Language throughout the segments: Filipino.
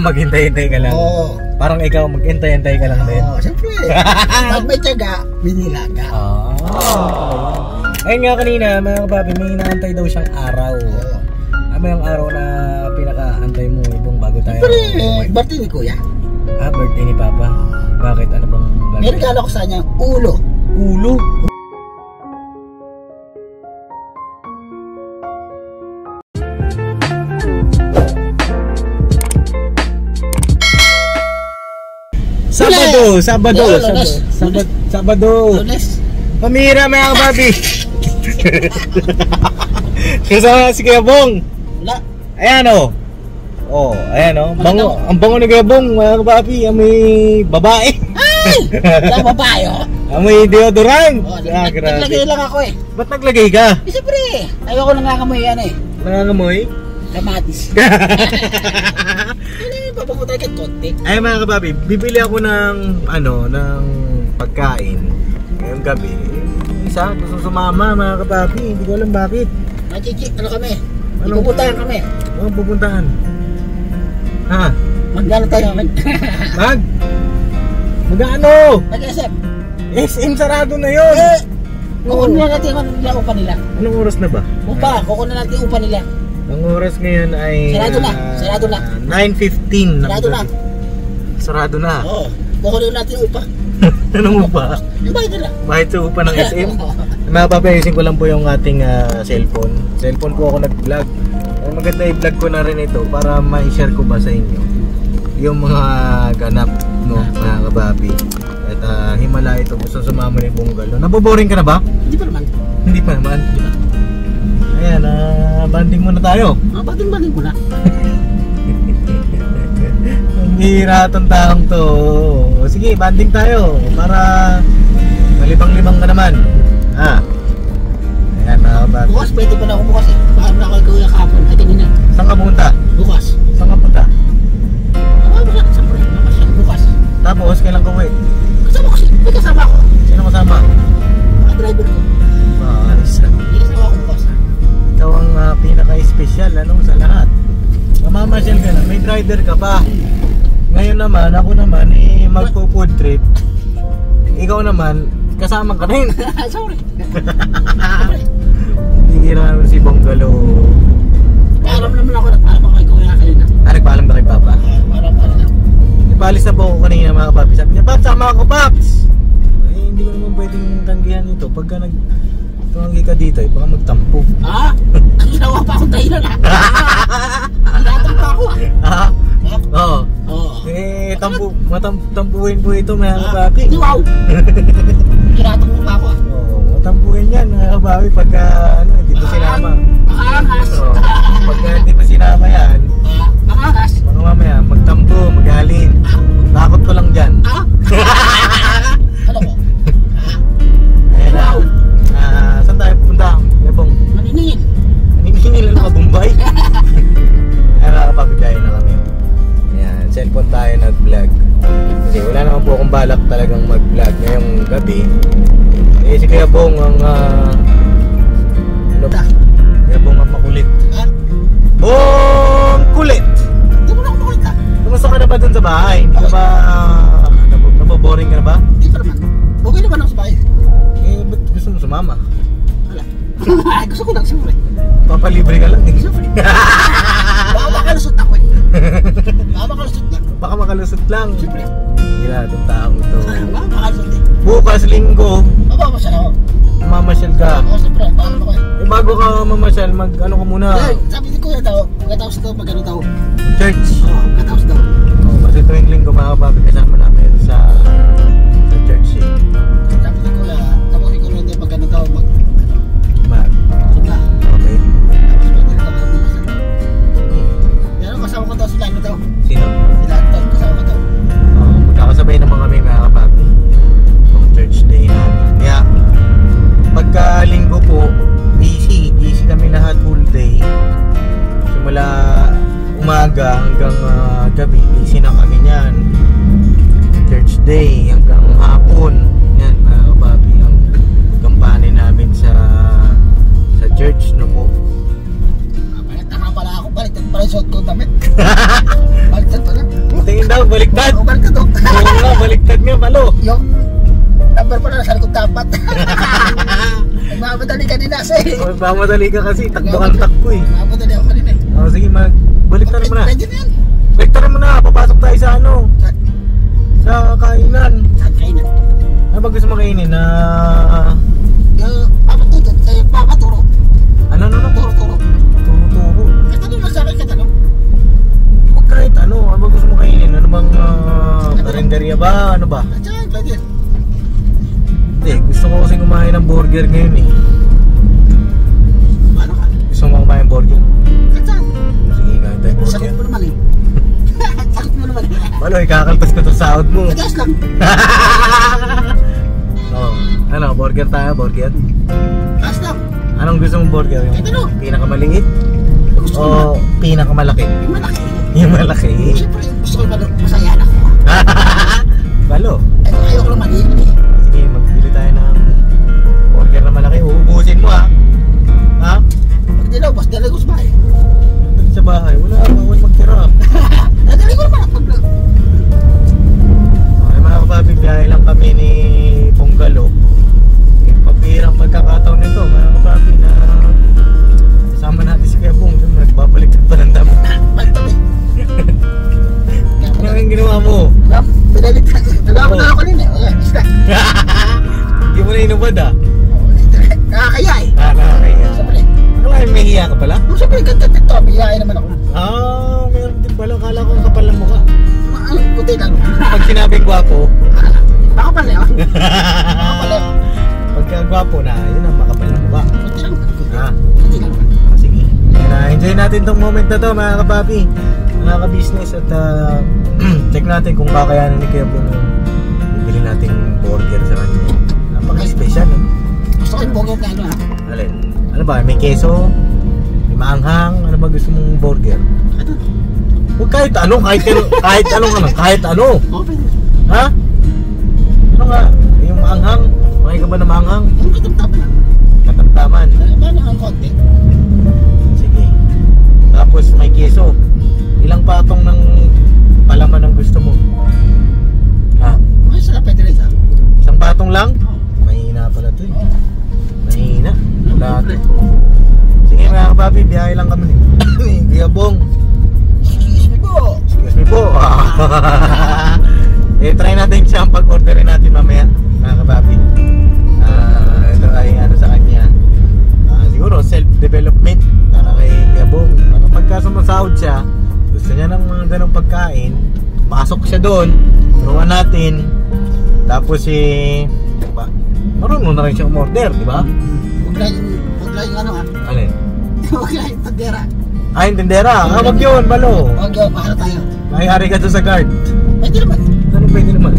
maghintay-hintay ka lang. Oo. Parang ikaw, maghintay-hintay ka lang din. Oo, siyempre. Pag may tiyaga, binilaga. Ayun nga kanina, mga kapapi, may inaantay daw siyang araw. Ano yung araw na pinaka-antay mo ibang bago tayo? Siyempre, birthday ni Kuya. Birthday ni Papa. Bakit? Ano bang bagay? May regalo ko sa kanya, ulo. Ulo? Sabado. Lunes. Pamira mga kapapi. Kasama si Kuya Bong. Wala. Ayan o. Ayan o. Ang bango ni Kuya Bong mga kapapi. Amoy babae. Ay! Ang babae o. Amoy deodorant. Naglagay lang ako eh. Ba't naglagay ka? Siyempre, ayoko nangangamoy yan eh. Nangangamoy? Kamatis. Pabango tayo kahit konti. Ay mga kapapi, bibili ako ng pagkain ngayong gabi. Isa gusto sumama mga kapapi, hindi ko alam bakit. Ano kami? Pupuntahan kami. Anong pupuntahan? Ha? Magkano tayo? Mag-ano? Mag-SM. SM sarado na yun. Kukunin na natin yung upa nila. Anong oras na ba? Kukunin natin yung upa nila. Ang oras ngayon ay Sarado na 9:15. Sarado na. Oo. Kukunin natin yung upa. Anong upa? Yung bayad nila. Bayad sa upa ng SM? Mga papayasin ko lang po yung ating cellphone. Cellphone po ako nag-vlog. Maganda i-vlog ko na rin ito para ma-share ko ba sa inyo yung mga ganap no, mga kababi. At himala ito, gusto sumama ni Bunggalo. Naboboring ka na ba? Hindi pa naman. Hindi pa naman? Ayan, banding muna tayo. Banding muna. Ang hira itong taong to. Sige, banding tayo para malibang-libang ka naman. Ayan, mga kababi. Bukas, pwede pa na ako bukas eh. Bahan na ako ikaw yung kahapon. Ay, kanina. Saan ka punta? Bukas. Saan ka punta? Bukas. Tapos, kailan ka uwi? Kasama ko siya. May kasama ako. Sino kasama? Mga driver ko. May kasama ako bukas. Ikaw ang pinaka-special sa lahat. Mamamasyal ka na, may rider ka pa. Ngayon naman, ako naman magpo-food trip. Ikaw naman, kasama ka rin. Sorry. Hihira naman si Bunggalo. Paalam naman ako, nagpaalam ako kay Kuya kanina. Nagpaalam ka kay Papa? Paalam na. Ipalis na po ako kanina mga papi. Sabi niya, Paps, sama ako Paps. Hindi ko naman pwedeng tanggihan ito. Pagka tumanggi ka dito, baka magtampo. Ang ginawa pa akong dahilan Hinatampa ako Oo. Matampuhin po ito mga kapapi. Wow. Hinatampa pa ako matampuhin yan mga kapapi pagka hindi pa sinama. Makangas. Pagka hindi pa sinama yan, makangas. Mga mamaya, magtampo, magalit. Takot ko lang dyan. Ano ko? Wow. Saan tayo pupunta? Ebong? Maniningil. Maniningil lang Bombay. Nakakapapigay na kami. Ayan, cellphone tayo nag-vlog. Kasi wala naman po akong balak talagang mag-vlog ngayong gabi. Si Kuya Bong ang Kuya Bong ang makulit. Bong kulit! Hindi mo na ako makulit Kumusta ka na ba dun sa bahay? Hindi ka ba naboboring ka na ba? Hindi pa naman. Okay naman ako sa bahay. Ba't gusto mo sumama? Wala. Gusto ko lang siyempre. Papalibre ka lang Siyempre. Baka makalusot ako Baka makalusot lang. Siyempre. Hila itong taong ito. Baka makalusot Bukas linggo, mamasyal ako. mamasyal ka. Siyempre, paano ako Bago ka mamasyal, ano ka muna? Sabi ni Kuya daw, pagkatapos daw, mag-ano daw. Church. Pagkatapos daw. Kasi tuwing linggo mga kapapi kasama namin sa church. Sabi ni Kuya, tapos ikaw rin daw, pag-ano daw, sunta. Okay. Tapos pwede daw ako mamasyal. Pero kasama ko daw sila, ano daw? Sino? Sila daw, kasama ko daw. Magkakasabay naman kami mga kapapi. Itong church day namin. Kaya, pagka linggo po, busy kami lahat full day. Simula umaga hanggang gabi, busy na kami niyan. Church day hanggang hapon. Yan mga kapapi ang kampanya namin sa church no po. Baliktad pala ako, baliktad pala yung suot ko damit. Baliktad pala. baliktad. O, baliktad o. Oo nga, baliktad nga, Balo. Yung number pala nasa likod dapat. Mamadali ka din nasa eh. Mamadali ka kasi, takbo kang takbo eh. Mamadali ako kanina eh. O sige, baliktarin mo na. Pwede na yan. Baliktarin mo na, papasok tayo sa ano. Sa kainan. Saan kainan? Ano ba gusto mo kainin? Papaturo. Ano? Turo. Turo. Katanong lang sa akin, katanong. Huwag kahit ano ba gusto mo kainin? Ano bang karinderya ba? Ano ba? Saan, pwede. Hindi, gusto ko kasi kumain ng burger ngayon eh. Ano ka? Gusto mo kumain ng burger? Saan? Sige, kain tayo burger. Sagot mo naman eh. Sagot mo naman eh. Balo, ikakaltas na itong sahod mo. Matigas lang. Oh, ano, burger tayo, burger? Taas lang. Anong gusto mong burger? Yung Kahit ano. pinakamaliit? Gusto ko O pinakamalaki? Yung malaki. Yung malaki. Siyempre, gusto ko masayahan ako. Balo. Ayoko lang maliit eh. Sige, magbili tayo ng burger na malaki. Uubusin mo ha. Ha? Pag dilaw, bas dilaw ko sa bahay. Doon sa bahay, wala, bawal magtira. Nadali ko naman ako. Okay mga kapabig, biyahe lang kami ni Ponggalo. Yung papirang pagkakataon nito, mga kapabig, na kasama natin si Kuya Bong. Nagbabalik pa ng damo. Baliktad eh. Ano yung ginawa mo? Pinalitan. Nalaman na ako kanina eh. Ayan, isla. Hindi mo na inubad ah. Nakakaya eh. Nakakaya. Siyempre. Ano kaya, may hiya ka pala? Siyempre, ganda dito. Biyahe naman ako. Meron din pala. Kala ko ang kapal ng mukha. Ano, puti lang. Pag sinabing gwapo, Baka pala yun. Baka pala yun. pagka gwapo na, yun ang makapal ng mukha. Puti lang. Ah, Puti lang. sige. Enjoy natin tong moment na to mga kapapi, mga ka-business, at check natin kung kakayanan ni Kuya Bong bibili nating burger sa kanya. Napaka-special eh. Gusto ko yung burger na ano ha. Alin? Ano ba? May keso? May maanghang? Ano ba gusto mong burger? Ano? Huwag kahit ano, kahit ano. Oo, pwede. Ha? Ano nga? Yung maanghang? Makay ka ba na maanghang? Yung katamtaman lang. Katamtaman. Paano ang konti? Sige. Tapos may keso. Ilang patong ng palaman ang gusto mo? Ha? Okay, sila pwede rin ha. Isang patong lang? Oo. Mahina pala to eh. Oo. Mahina. Wala to. Sige mga kapapi, biyahe lang kami ni Kuya Bong. Excuse me po. Excuse me po. Try natin siyang pag-orderin natin mamaya mga kapapi. Ito ay ano sa kanya. Siguro self-development para kay Kuya Bong. Para pagka sumasahod siya, gusto niya ng mga ganong pagkain, pasok siya doon, turuan natin. Tapos marunong na rin siya umorder, di ba? Huwag lang yung ano ha. Alin? Huwag lang yung tandera. Yung tindera. Wag yun, Balo. Huwag yun, mahal tayo. May-ari ka doon sa guard. Pwede naman. Ano pwede naman?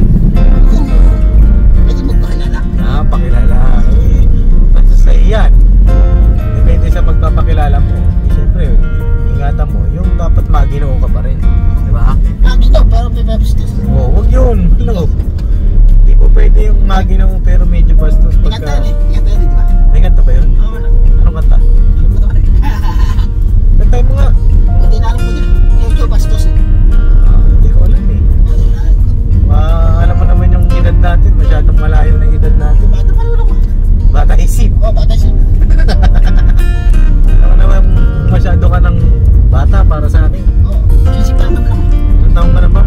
Kung pwede magpakilala. Pakilala. Basta sa iyan. Depende sa pagpapakilala mo. Siyempre, ingatan mo, yung dapat maginoo ka pa rin. Di ba? Gino, pero may business. Wag yun. Hello. Hindi po pwede yung maginoo pero medyo bastos Ingat tayo eh. Ingat tayo eh, di ba? May kanta ba yun? Oo, wala. Anong kanta? Alam mo naman eh. Kantay mo nga. Hindi na alam ko din. Medyo bastos eh. Hindi ko alam eh. Alam mo naman yung edad natin, masyadong malayo na yung edad natin. Bata pa naman ako. Bata isip. Oo, bata siya. Alam mo naman, masyado ka ng bata para sa akin. Oo, isip pa naman ako. Ilang taong ka na ba?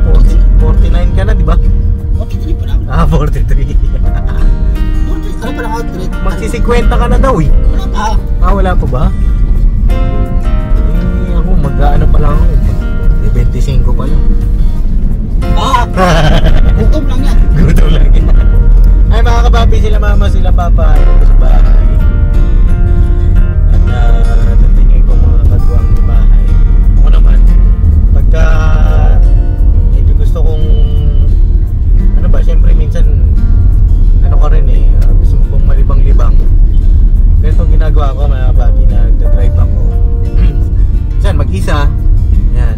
49 ka na, di ba? Okay, tuloy pa lang. 43. Ano pa lang ako, tuloy. Magsi-50 ka na daw eh. Wala pa. Wala pa ba? Ako, mag-ano pa lang ako. 25 pa lang. Gutom lang yan. Gutom lang yan. Ay mga kapapi, sila mama, sila papa sa bahay. At natingin ko mga kagwang sa bahay. Ako naman, pagka medyo gusto kong ano ba, syempre minsan ano ka rin eh, gusto mo kong malibang-libang. Ganito ginagawa ko mga kapapi, nagda-drive ako. Minsan mag-isa, yan,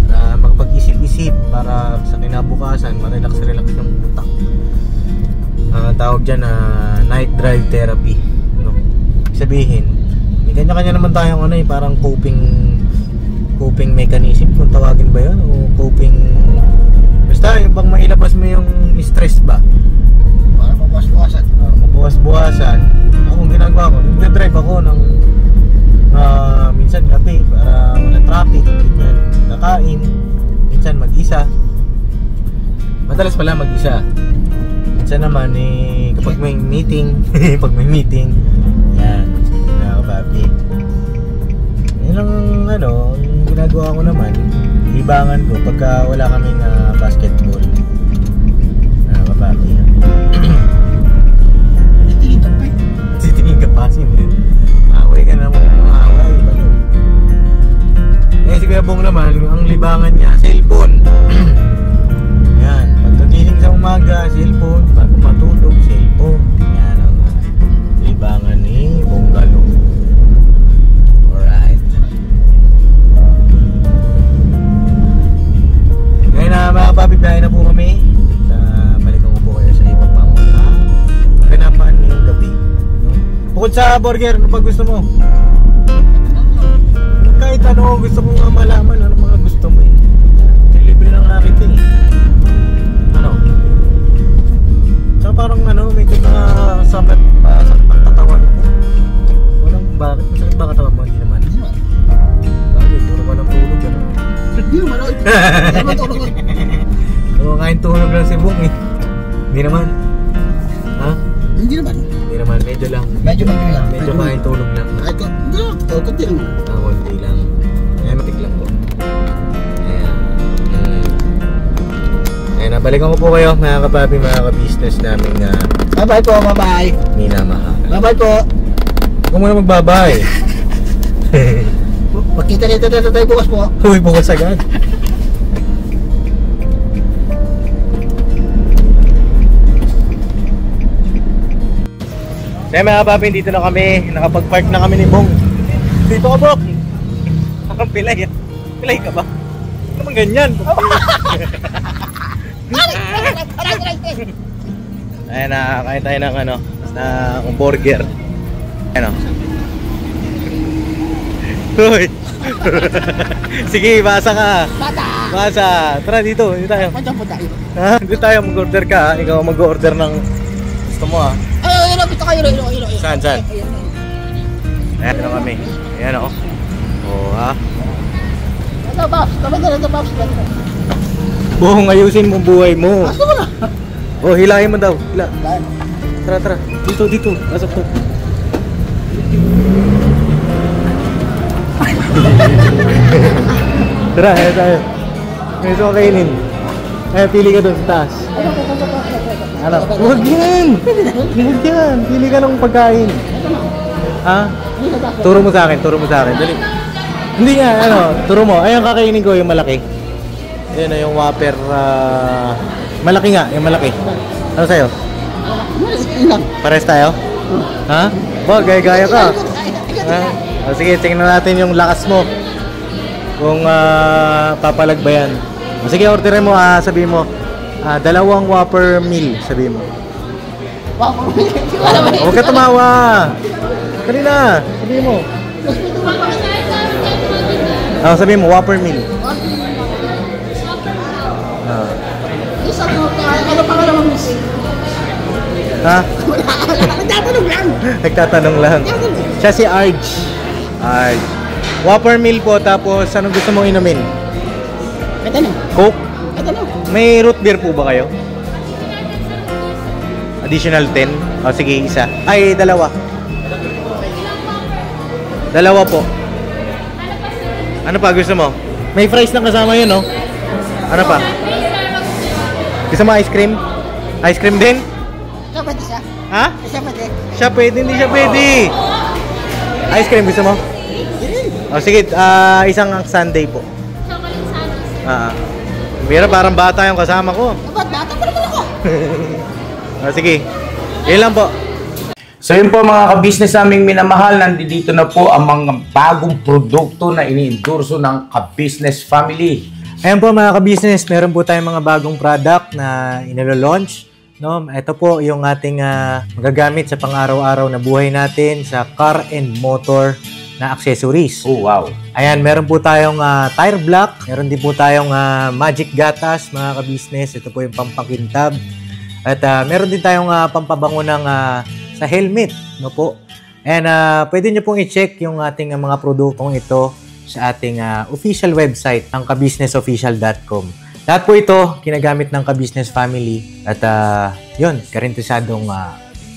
para makapag-isip-isip, para sa kinabukasan ma-relax-relax yung utak. Tawag dyan night drive therapy, no? Sabihin, may kanya-kanya naman tayong ano eh, parang coping mechanism kung tawagin ba yun, o coping habang mailabas mo yung stress ba? Para mabuwas-buwasan. Mabuwas-buwasan. Ako ginagawa ko, nagdadrive ako ng minsan gabi para walang traffic, ganyan. Kakain, minsan mag-isa. Madalas pala mag-isa. Minsan naman kapag may meeting, pag may meeting, yan, nakakababi. Yan ang ang ginagawa ko naman, libangan ko pagka wala kaming basketball. Nakakababi. Titingin ka pa, away ka naman, away. Si Kuya Bong naman, ang libangan niya, cellphone. Yan, pagkagising sa umaga, cellphone. Bago matulog, cellphone. Yan ang libangan ni Bonggalo. Alright. Ngayon na mga papi, biyahe na po kami. Balikan ko po kayo sa ibang pang ganapaan ngayong gabi. Bukod sa burger, ano pa gusto mo? Kahit ano, gusto mo nga malaman ano mga gusto mo eh. Libre lang namin ito eh. Saka parang medyo sakit ang katawan ko. Walang bakit, masakit ba katawan mo? Hindi naman. Bakit, puro ka ng tulog gano'n. Hindi naman, hindi naman tulog. Oo, kain tulog lang si Bong eh. Hindi naman. Ha? Hindi naman. Hindi naman, medyo lang. Medyo lang. Medyo kain tulog lang. Hindi naman, konti lang. Konti lang. Kaya matik lang po. Ayan, balikan ko po kayo mga kapapi, mga ka-business namin na Bye-bye po, bye-bye. minamahal. Bye-bye po. Huwag mo na magbabay. Magkita nito tayo bukas po. Uy, bukas agad. Kaya mga kapapi, dito na kami. Nakapag-park na kami ni Bong. Dito ka, Bong. Parang pilay. Pilay ka ba? Ano naman ganyan? Ayan na, kain tayo ng ng burger. Ayan o. Uy! Sige, basa ka. Basa. Tara dito, dito tayo. Andiyan po tayo. Ha? Dito tayo, mag-order ka. Ikaw mag-order ng gusto mo ha. Ay, ito kayo. Saan? Ayan na kami. Ayan o. Oo ha. Ito, Pops. Buong ayusin mo buhay mo. Gusto mo na. Oh, hilahin mo daw. Hila. Tara. Dito. Pasok to. Tara, ayan tayo. May gusto kainin. Ayan, pili ka doon sa taas. Ano? Huwag yan! Pili ka ng pagkain. Ha? Turo mo sa akin. Dali. Hindi nga, turo mo. Ayan, kakainin ko yung malaki. Ayan yung Whopper. Malaki nga, yung malaki. Ano sa'yo? Pares tayo? Ha? Ba, gaya-gaya ka. Ha? Sige, tingnan natin yung lakas mo. Kung papalag ba yan. Sige, orderin mo, sabihin mo. 2 Whopper meal, sabihin mo. Huwag ka tumawa. Kanina, sabihin mo. Sabihin mo, Whopper meal. Ano pa naman mo? Ha? Nagtatanong lang. Nagtatanong lang. Siya si Arj. Whopper meal po, tapos anong gusto mong inumin? Coke? May root beer po ba kayo? Additional 10? O sige, isa. Ay, 2. 2 po. Ano pa gusto mo? May fries lang kasama yun, no? Ano pa? Gusto mo ice cream? Ice cream din? Siya pwede siya. Ha? Siya pwede. Siya pwede, hindi siya pwede. Ice cream gusto mo? O sige, isang sundae po. Chocolate sundae. Mira, parang bata yung kasama ko. Ba't bata pa naman ako? Sige, yun lang po. So yun po mga ka-business naming minamahal, nandito na po ang mga bagong produkto na ini-endorso ng ka-business family. Ayan po mga ka-business, meron po tayong mga bagong product na inilo-launch. No? Ito po yung ating magagamit sa pang-araw-araw na buhay natin sa car and motor. na accessories. Oh, wow. Ayan, meron po tayong tire block. Meron din po tayong magic gatas, mga ka-business. Ito po yung pampakintab. At meron din tayong pampabango ng sa helmet, no po. And pwede nyo pong i-check yung ating mga produktong ito sa ating official website, ang kabusinessofficial.com. Lahat po ito ginagamit ng ka-business family at yun, karintisadong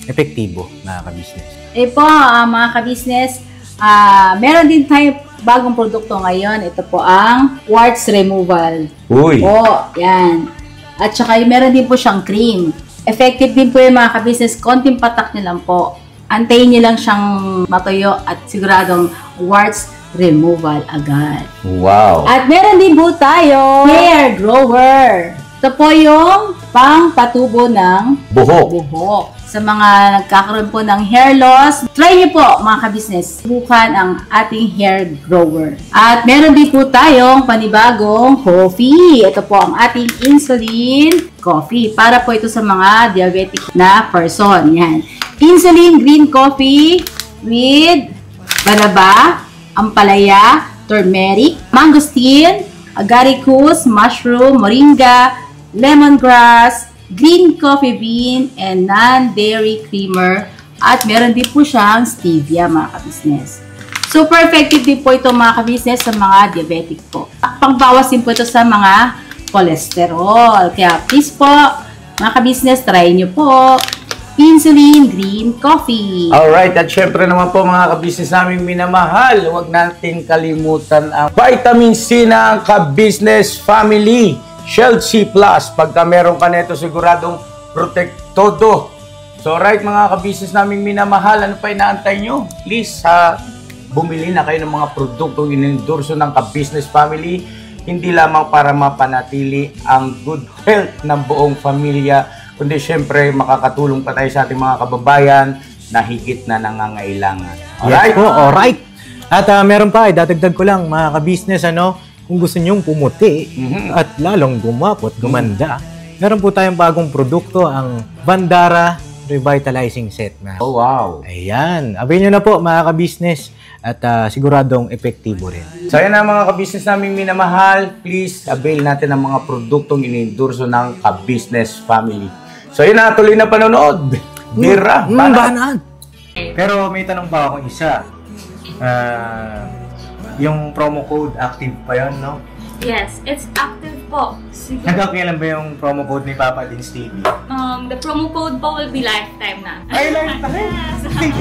epektibo, mga ka-business. Po, mga ka-business, meron din tayo bagong produkto ngayon. Ito po ang warts removal. Uy! Po, yan. At saka meron din po siyang cream. Effective din po yung mga ka-business. Konting patak nyo lang po. Antayin nyo lang siyang matuyo at siguradong warts removal agad. Wow! At meron din po tayo hair grower. Ito po yung pang-patubo ng buhok. Sa mga nagkakaroon po ng hair loss, try nyo po mga ka-business, subukan ang ating hair grower. At meron din po tayong panibagong coffee. Ito po ang ating insulin coffee. Para po ito sa mga diabetic na person. Yan. Insulin green coffee with banaba, ampalaya, turmeric, mangosteen, agaricus, mushroom, moringa, lemongrass, green coffee bean, and non-dairy creamer. At meron din po siyang stevia, mga ka-business. Super effective din po ito, mga ka-business, sa mga diabetic po. Pangbawas din po ito sa mga cholesterol. Kaya please po, mga ka-business, try nyo po insulin green coffee. Alright, at syempre naman po mga ka-business naming minamahal, huwag natin kalimutan ang vitamin C ng ka-business family. Shield C+, pagka meron ka nito siguradong protektodo. So right mga ka-business naming minamahal, ano pa inaantay nyo? Please, bumili na kayo ng mga produktong inendorso ng ka-business family, hindi lamang para mapanatili ang good health ng buong pamilya, kundi syempre makakatulong pa tayo sa ating mga kababayan na higit na nangangailangan. Alright? Yes po, alright. At meron pa, dadagdag ko lang mga ka-business, kung gusto nyong pumuti at lalong gumapot, gumanda, meron po tayong bagong produkto, ang Bandara Revitalizing Set na. Oh, wow. Ayan. Avail nyo na po mga ka-business at siguradong epektibo rin. So yan na mga ka-business naming minamahal, please avail natin ang mga produktong inendorso ng ka-business family. So yun na, tuloy na panonood. Bira, banat. Pero may tanong pa akong isa. Yung promo code active pa yun, no? Yes, it's active po. Hanggang kailan ba yung promo code ni Papa Dins TV? The promo code po will be lifetime na. Ay, lifetime!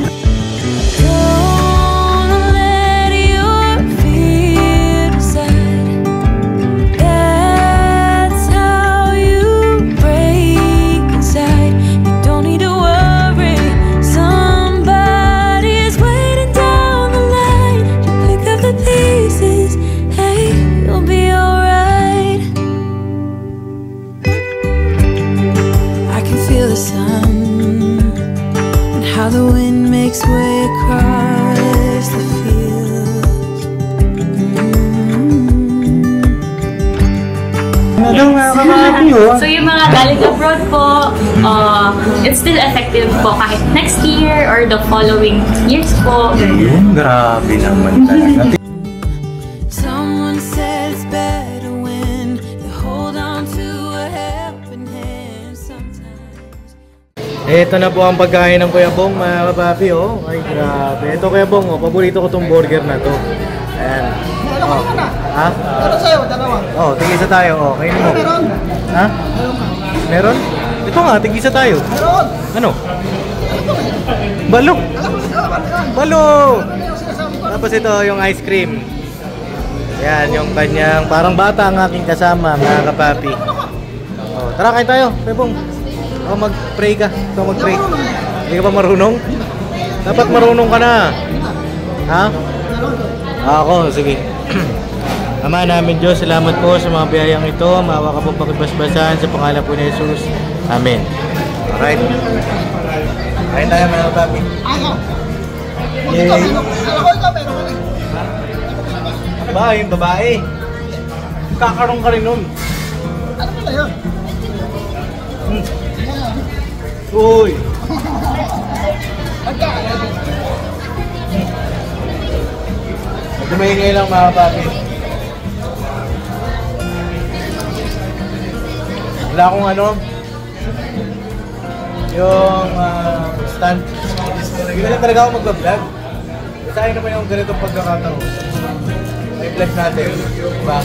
So yung mga galing abroad po, it's still effective po kahit next year or the following years po. Grabe naman talaga. Someone said it's better when you hold on to a helping hand sometimes. Ito na po ang pagkain ng Kuya Bong, mga kapapi, oh. Ay, grabe. Ito, Kuya Bong, oh. Paborito ko tong burger na to. Ayan. Dalawa ka na. Ha? Meron sa'yo, dalawa. Oh, tigisa tayo, oh. Kainin mo. Meron. Ha? Meron? Ito nga, tigisa tayo. Meron. Ano? Balok. Balok. Tapos ito, yung ice cream. Yan, yung kanyang parang bata ang aking kasama, mga kapapi. Oh, tara, kain tayo. Kuya Bong. Oh, mag-pray ka. Ito, mag-pray. Hindi ka pa marunong? Dapat marunong ka na. Ha? Ako, sige. Ama namin Diyos, salamat po sa mga biyayang ito. Maawa ka po pakibasbasan sa pangalan po ni Jesus. Amen. Alright. Kain tayo mga papi. Ako. Yay. Ako ikaw, meron ka rin. Ba, yung babae. Kakaroon ka rin nun. Ano pala yun? Uy. Lumaingay lang mga papi. Wala akong ano, yung stand. Hindi na talaga ako mag-vlog. Sa akin naman yung ganitong pagkakataon. May vlog natin. Diba?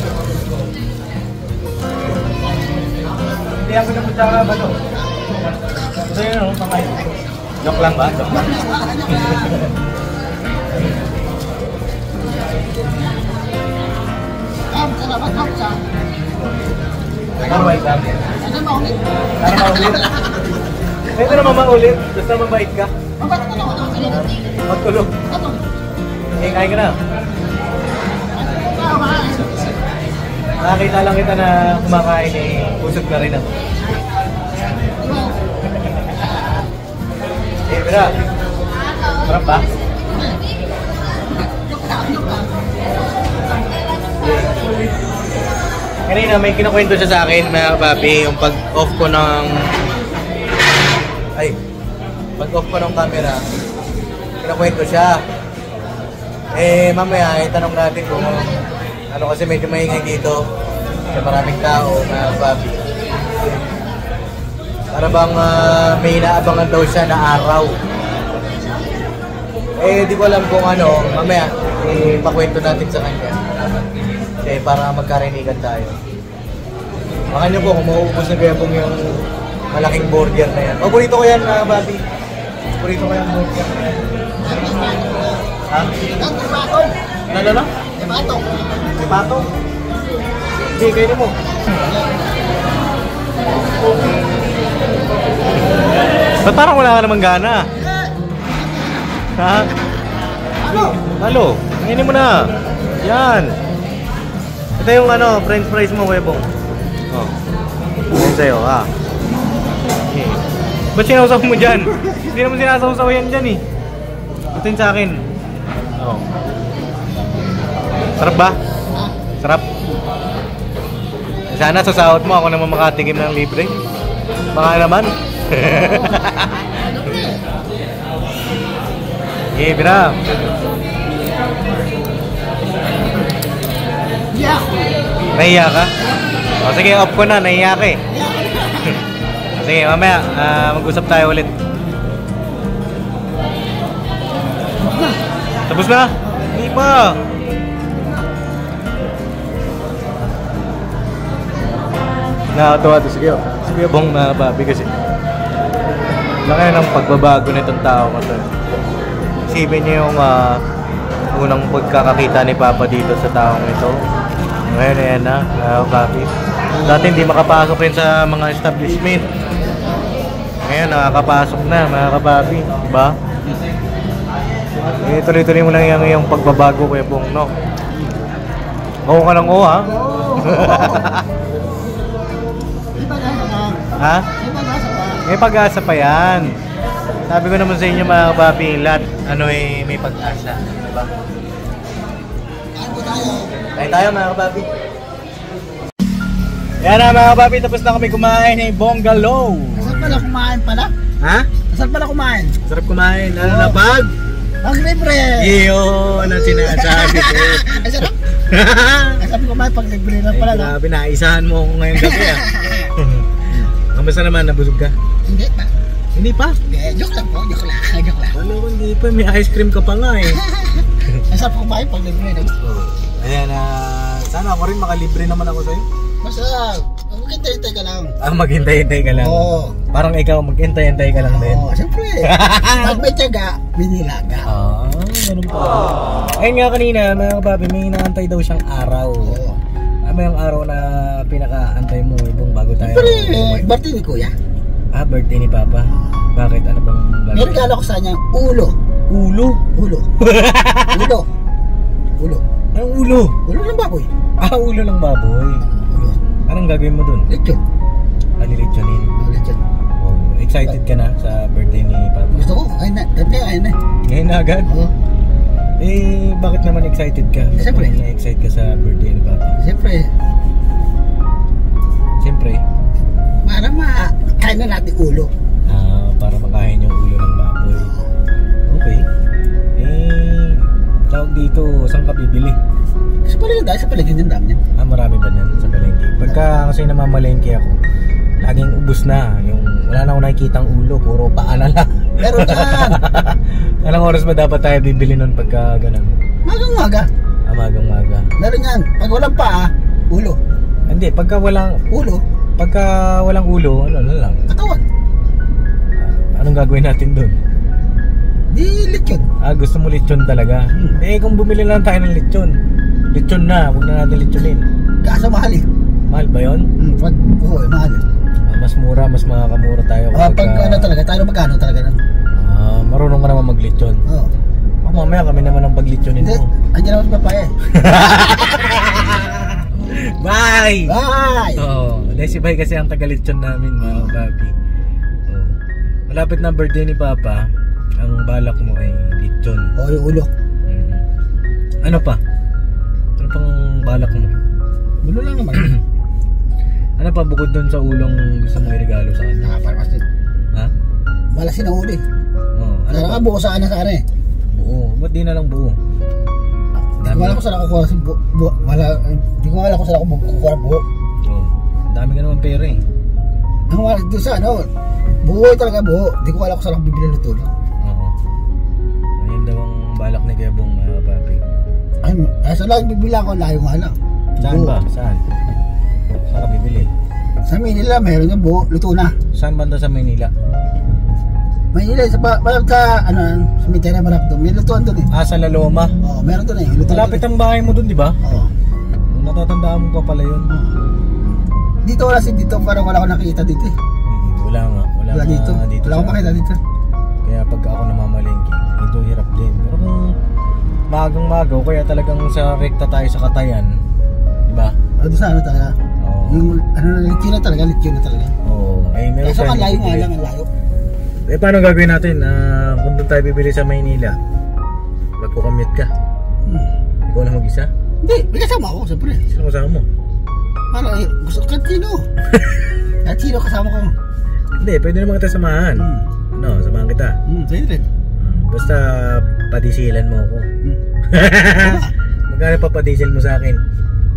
Hindi ako naman sa ano. Gusto yun, no? Joke lang ba? Joke lang. Salamat ako sa... Mabait ka. Ano maulit? Para maulit? Pwede naman maulit. Basta mabait ka. Mabait ka naman ako sila. Magtulog. Ano? Eh, kain ka na. Nakakita lang kita na kumakain eh. Usog na rin ako. Eh, Bira. Sarap ba? Kanina may kinukwento siya sa akin, mga papi, yung pag-off ko ng... pag-off ko ng camera, kinukwento siya. Eh, mamaya, itanong natin kung ano kasi medyo maingay dito sa maraming tao, mga papi. Para bang may inaabangan daw siya na araw. Eh, di ko alam kung ano, mamaya, ipakwento natin sa kanya. Kasi para magkarinigan tayo. Baka nyo po kung mauubos na kaya pong yung malaking burger na yan. Paborito ko yan, Bobby. Paborito ko yung burger na yan. Ha? Ano? Patong. Si Patong? Hindi, kayo mo. Ba't parang wala ka namang gana? Ha? Halo, kainin mo na. Yan. Ito yung ano, french fries mo, Webong. Oh. Yan sa'yo, ha? Okay. Ba't sinausaw mo dyan? Hindi naman sinasawsaw yan dyan, eh. Ito yung sa akin. Oh. Sarap ba? Sarap? Sana sa sahod mo, ako naman makatikim ng libre. Baka naman. Okay, Bira. Nahiya ka? O sige, off ko na. Nahiya ka eh. Sige, mamaya. Mag-usap tayo ulit. Tapos na? Hindi pa. Nakakatawa ito. Sige, sige bong na Bobby kasi. Laki ng pagbabago nitong tao ko to. Isipin niyo yung unang pagkakakita ni Papa dito sa taong ito. Ngayon ayan na, Bobby. Dati hindi makapasok rin sa mga establishment. Ngayon nakakapasok na, mga Bobby, diba? Eh, tuloy-tuloy mo lang yung pagbabago Kuya Bong, no? Oo ka ng oo, ha? Ha? May pag-asa pa yan. Sabi ko naman sa inyo mga Bobby, lahat ano eh, may pag-asa, diba? Kain tayo mga Bobby. Yan na mga Bobby, tapos na kami kumain ng Bongalo. Masarap pala kumain pala? Ha? Masarap pala kumain? Sarap kumain, lalo na pag? Pag libre! Yun ang sinasabi ko. Ay, sarap? Masarap kumain pag libre lang pala. Grabe, naisahan mo ako ngayong gabi ah. Kamusta naman, nabusog ka? Hindi pa. Hindi pa? Joke lang po, joke lang. Joke lang. Wala ko, hindi pa, may ice cream ka pa nga eh. Masarap kumain pag libre lang. Ayan, sana ako rin makalibre naman ako sa'yo. Basta, maghintay-hintay ka lang. Maghintay-hintay ka lang? Oo. Parang ikaw, maghintay-hintay ka lang din? Oo, siyempre. Pag may tiyaga, binilaga. Ganun po. Ayun nga kanina, mga Bobby, may inaantay daw siyang araw. Oo. Ano yung araw na pinaka-antay mo ibang bago tayo? Siyempre, birthday ni Kuya. Birthday ni Papa. Bakit? Ano bang May regalo ko sa kanya, ulo. Ulo? Ulo. Ulo. Ulo. Anong ulo? Ulo ng baboy. Ulo ng baboy. Ulo. Anong gagawin mo dun? Lechon. Lilitsonin. Lechon. Oh, excited ka na sa birthday ni Papa? Gusto ko, ayun na. Ayun na. Ngayon na agad? Oo. Eh, bakit naman excited ka? Siyempre. Na-excite ka sa birthday ni Papa? Siyempre, Siyempre. para makain na natin ulo. Para makain yung ulo ng baboy. Okay. Eh, Tawag dito, saan ka bibili? Sa paligid yung dami niyan. Marami ba yan sa palengke? Pagka kasi namamalengke ako, laging ubus na. Yung wala na akong nakikitang ulo, puro paa na lang. Meron yan. Anong oras ba dapat tayo bibili nun pagka ganun? Magang-maga. Magang-maga. Meron yan. Pag walang paa, ulo. Hindi, pagka walang Ulo. ulo, ano lang? Katawan. Anong gagawin natin doon? Di lechon. Gusto mo lechon talaga? Kung bumili lang tayo ng lechon. Lechon na, huwag na natin lechonin. Kaso mahal eh. Mahal ba yun? Mahal eh. Mas mura, mas makakamura tayo. Pag ano talaga, tayo magkano talaga nun? Marunong ka naman mag-lechon. Oo. Mamaya kami naman ang pag-lechonin Hindi, mo. andyan naman si Papaya eh. Bye! Bye! Dahil si Bay kasi ang taga-lechon namin, mga papi. Malapit na birthday ni Papa, ang balak mo ay lechon. Yung ulo. Ano pa? Ano pang balak mo? Ulo lang naman. Ano pa bukod doon sa ulong gusto mong iregalo sa kanya? Nakapalmasin. Ha? Malasin ang ulo eh. Ano Sana pa? ka buo sa ano eh. Buo. Ba't di na lang buo? Hindi ko alam kung saan ako kukuha sa buo. Hindi ko alam kung saan ako kukuha ng buo. Dami ka naman pera eh. Ang wala doon sa ano, buo talaga buo. Hindi ko alam kung saan ako bibili ng tulong. Oo. Ayun daw ang balak ni Kebong, mga papi. Ay, saan lang bibili ako, layo nga lang. Saan Buo. ba? Saan? Saan ka bibili? Sa Manila, meron yung buo, luto na. Saan banda sa Maynila? Manila, parang sa, cemetery marap doon. May lutuan doon eh. Sa Laloma. Oo, meron doon eh. Lutuan Malapit ang bahay mo dun, di ba? Oo. Natatandaan mo pa pala yun. Dito wala dito, parang wala ko nakikita dito eh. Wala nga. Wala dito. Wala ko makita dito. Kaya pagka ako namamalengke, ito hirap din. Pero kung magang-maga o kaya talagang sa rekta tayo sa Katayan, di ba? Doon sa ano talaga. Oo. Yung lechon na talaga. Oo. Meron Kaso tayong ang layo nga bibili. lang, ang layo. Paano gagawin natin? Kung doon tayo bibili sa Maynila, magkukommute ka. Ikaw na mag-isa? Hindi, may kasama ako, siyempre. Sino kasama mo? Parang gusto ko Kantino. Kantino kasama ko. Hindi, pwede naman kita samahan. Ano, samahan kita. Pwede rin. Basta patisilan mo ako. Magkano pa patisil mo sa akin?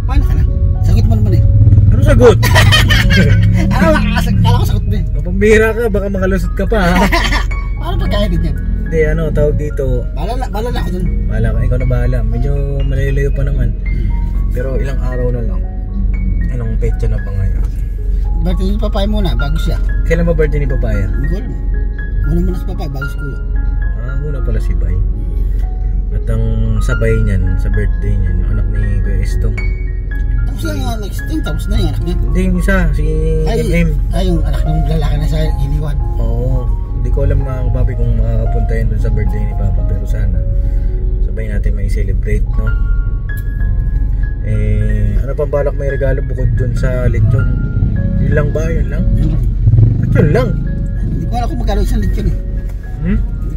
Paano ka na? Sagot mo naman eh. Ano sagot? Kala ko sagot mo eh. Pambira ka, baka makalusot ka pa ha? Paano pagkaya din yan? Hindi, tawag dito. Bala na ako dun. Bahala ka, ikaw na bahala. Medyo malayo pa naman. Pero ilang araw na lang. Anong petsa na ba ngayon? Birthday ni Papaya muna, bago siya. Kailan ba birthday ni Papaya? Hindi ko alam. Muna si Papaya, bago si Kuya. Muna pala si Bay. At ang sabay niyan, sa birthday niyan, yung anak ni Kuya Estong. Tapos na nga, next thing, tapos na yung anak niya. Hindi, yung isa, si MM. Yung anak ng lalaki na sa iniwan. Oo. Hindi ko alam mga kapapi kung makakapunta yun dun sa birthday ni Papa. Pero sana, sabay natin may celebrate, no? Ano pang balak may regalo bukod dun sa lechon? Yun lang ba? Yun lang? At yun lang? Hindi ko alam kung magkano isang lechon eh. Hindi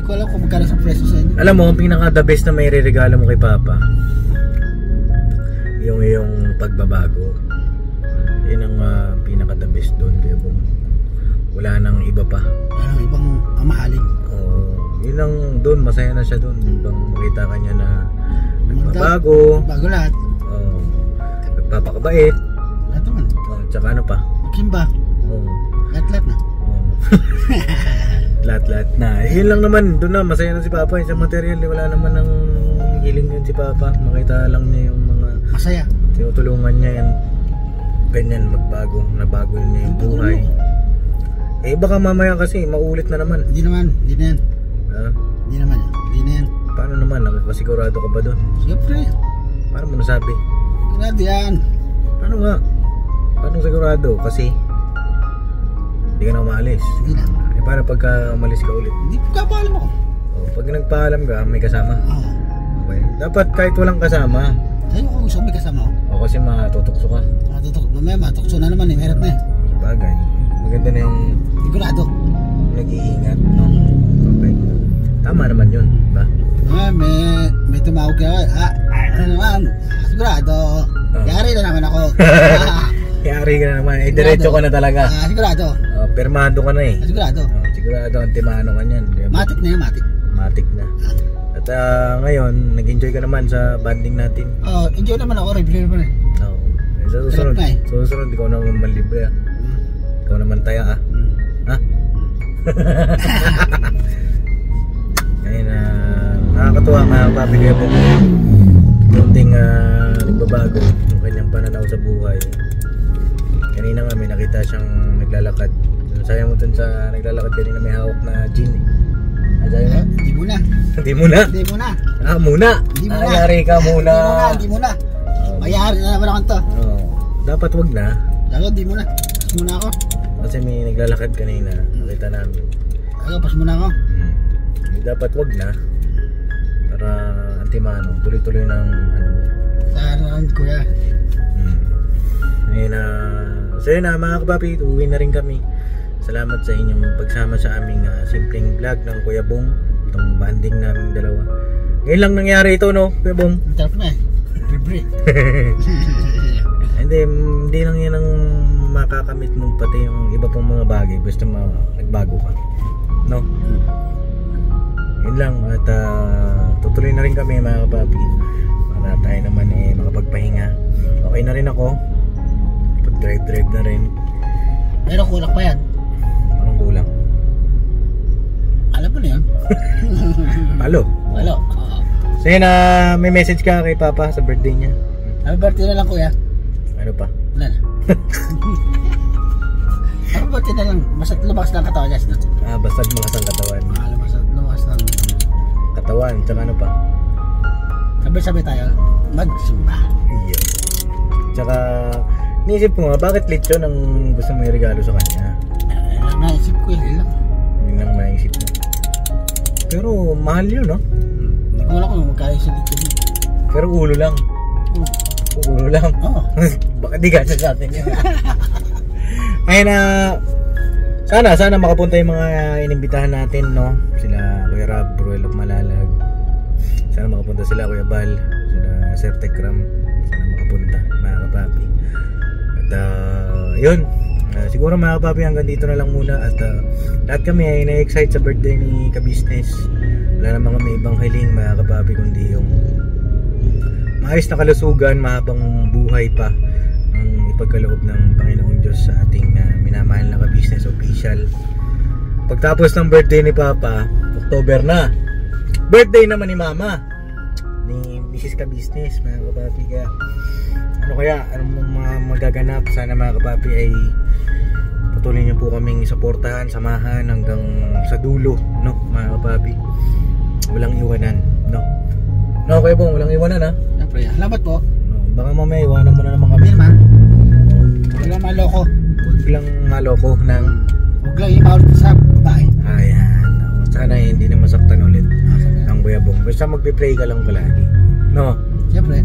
ko alam kung magkano sa presyo sa inyo. Alam mo, ang pinaka the best na may regalo mo kay Papa, yung iyong pagbabago. Yun ang pinaka the best doon. Kaya kung wala nang iba pa. Walang ibang mahalin. Oo. Yun lang doon, masaya na siya doon. Bang makita kanya na nagbabago. Bago lahat. Oo. Nagpapakabait. Lahat naman. Tsaka ano pa? Magsimba. Oo. Lahat na. Oo. Lahat na. Yun lang naman. Doon na, masaya na si Papa. Sa material, wala naman ng hiling yun si Papa. Makita lang niya yung mga Masaya. tinutulungan niya yan. Ganyan, magbago. Nabago niya yung buhay. Baka mamaya kasi, maulit na naman. Hindi na yan. Ha? Hindi na yan. Paano naman? Nakakasigurado ka ba doon? Siyempre. Paano mo nasabi? Ganado yan. Paano nga? Paano sigurado? Kasi hindi ka na umaalis. Hindi na. Paano pagka umalis ka ulit? Hindi ko kapaalam ako. Pag nagpaalam ka, may kasama. Oo. Okay. Dapat kahit walang kasama. Ayun ko gusto may kasama ako. O kasi matutokso ka. Matukso na naman eh. Meron na eh. Bagay. Maganda na yung Sigurado. nag-iingat. No? Okay. Tama naman yun. Diba? May tumawag ka. Ano naman? Sigurado. Yari na naman ako. Yari ka na naman. Diretso ka na talaga. Sigurado. Permado ka na eh. Sigurado. Sigurado. Antimano ka niyan. Matik na yan, matik. Matik na. At ngayon, nag-enjoy ka naman sa banding natin. Enjoy naman ako, libre naman eh. Oo. Sa susunod, Sarap na eh. susunod, ikaw naman malibre ah. Ikaw naman taya ah. Ha? Ngayon, nakakatuwa nga, papi kaya po. Kunting nagbabago yung kanyang pananaw sa buhay. Kanina nga may nakita siyang naglalakad. Saya mo dun sa naglalakad kanina may hawak na gin eh. Sayo mo? Hindi muna. Hindi muna? Hindi muna. Muna? Hindi muna. Ayari ka muna. Hindi muna. Mayari na naman ako to. Dapat wag na. Dapat di muna. Pas muna ako. Kasi may naglalakad kanina. Nakita namin. Pas muna ako. Dapat wag na. Para antimano. Tuloy-tuloy ng ano. Saan kuya? Ngayon so yun mga kapapi. Uwi na rin kami. Salamat sa inyong pagsama sa aming simpleng vlog ng Kuya Bong. Itong banding naming dalawa. Ngayon lang nangyari ito, no, Kuya Bong? Ang tarap na eh. Libre. Hindi lang yan ang makakamit mo, pati yung iba pang mga bagay. Basta nagbago ka. No? Yun lang. At tutuloy na rin kami mga kapapi. Para tayo naman makapagpahinga. Okay na rin ako. Pag-drive na rin. Pero kulang pa yan. Kulang. Alam mo na yun. Halo. So yun, may message ka kay Papa sa birthday niya. Happy birthday na lang kuya. Ano pa? Wala na. Happy birthday na lang. Basta lumakas ng katawan guys. Basta lumakas ang katawan. Lumakas ng katawan. Tsaka ano pa? Sabi tayo magsimba. Iya. Tsaka niisip ko nga, bakit lechon ang gusto mo i-regalo sa kanya? Naisip ko yun lang. Yun lang naisip mo. Pero mahal yun, no? Hindi ko alam kung magkaya siya dito. Pero ulo lang. Ulo lang. Oo. Baka di gasa sa atin yun. Ayun sana makapunta yung mga inimbitahan natin, no? Sila Kuya Rab, Royal of Malalag. Sana makapunta sila Kuya Bal, sila Sir Tekram. Sana makapunta mga kapapi. At yun. Siguro mga kapapi hanggang dito na lang muna. At lahat kami ay na-excite sa birthday ni Ka-Business. Wala namang may ibang hiling mga kapapi kundi yung maayos na kalusugan, mahabang buhay pa ang ipagkaloob ng Panginoong Diyos sa ating minamahal na Ka-Business official. Pagtapos ng birthday ni Papa, October na. Birthday naman ni Mama, ni Mrs. Ka-Business mga kapapi. Kaya anong mga magaganap, sana mga kapapi ay patuloy niyo po kaming suportahan, samahan hanggang sa dulo, no mga kapapi. Walang iwanan, no? No, Kuya Bong, walang iwanan ha. Siyempre, salamat po. No, baka mamaya iwanan mo na naman kami. Hindi naman. Huwag lang maloko. Huwag lang maloko ng Huwag lang imaulit sa bahay. ayan. Sana hindi na masaktan ulit ang Kuya Bong. Basta magpipray ka lang palagi, no? Siyempre.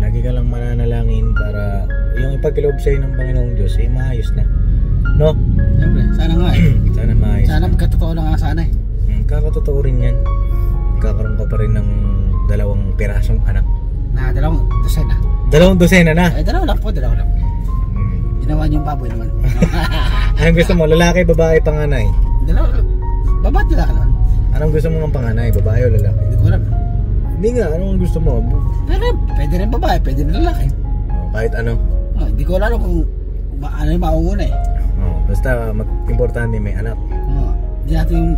Lagi ka lang mananalangin para yung ipagkaloob sa'yo ng Panginoong Diyos ay maayos na, no? Siyempre, sana nga eh. Sana maayos. Sana magkatotoo lang nga sana eh. Kakatotoo rin yan. Kakaroon ka pa rin ng 2 pirasong anak. Na 2 dosena. 2 dosena na. 2 lang po. Ginawa niyong baboy naman. Anong gusto mo? Lalaki, babae, panganay? 2 lang. Baba't nila ka naman? Anong gusto mo ng panganay? Babae o lalaki? Hindi ko alam. Hindi nga, anong gusto mo? Pero pwede rin babae, pwede rin lalaki. Kahit ano. Hindi ko alam kung ano yung maunguna eh. Basta importante may anak. Hindi natin yung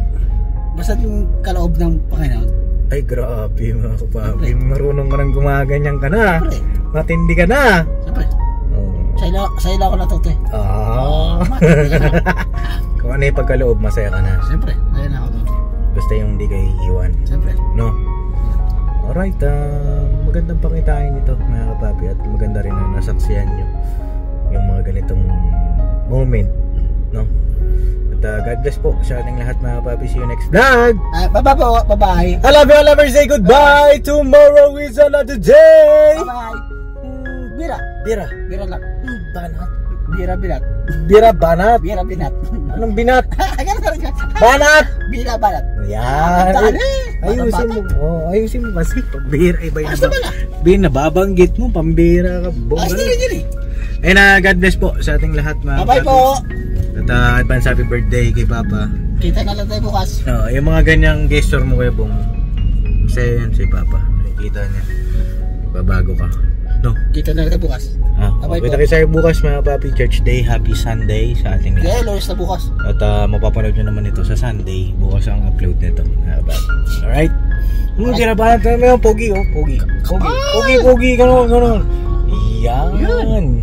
basta yung kaloob ng Panginoon. Ay grabe mga kapapi. Marunong ka nang gumaganyan ka na. Siyempre. Matindi ka na. Siyempre. Sa ila ko natuto eh. Kung ano yung pagkaloob, masaya ka na. Siyempre. Ayun ako doon. Basta yung hindi kayo iiwan. Siyempre. No? Alright, magandang pangitain ito mga kapapi. At maganda rin na nasaksiyan nyo yung mga ganitong moment, no? At God bless po sa ating lahat mga kapapi. See you next vlog. Bye-bye po. Bye-bye. I love you, I love you. Say goodbye. Tomorrow is another day. Bye-bye. Bira. Bira lang. Banat. Bira binat. Bira banat. Bira binat. Anong binat? Ganun. Banat. Bira banat. Yan. Ayusin mo. Ayusin mo kasi. Pambira. Iba yung nababanggit mo. Pambira ka. Dili. Ayun God bless po sa ating lahat mga Bye-bye po. At advance happy birthday kay Papa. Kita na lang tayo bukas. Yung mga ganyang gesture mo Kuya Bong, Masaya yan si Papa. Nakikita niya. Babago ka. No? Kita na kita bukas. Bye-bye Kita po. kayo sa bukas mga papi. Church Day. Happy Sunday sa ating lahat. Yeah, Lord, sa bukas. At mapapanood nyo naman ito sa Sunday. Bukas ang upload nito. Alright? Tinabahan tayo mo yung pogi. Pogi. Ganon. Yan.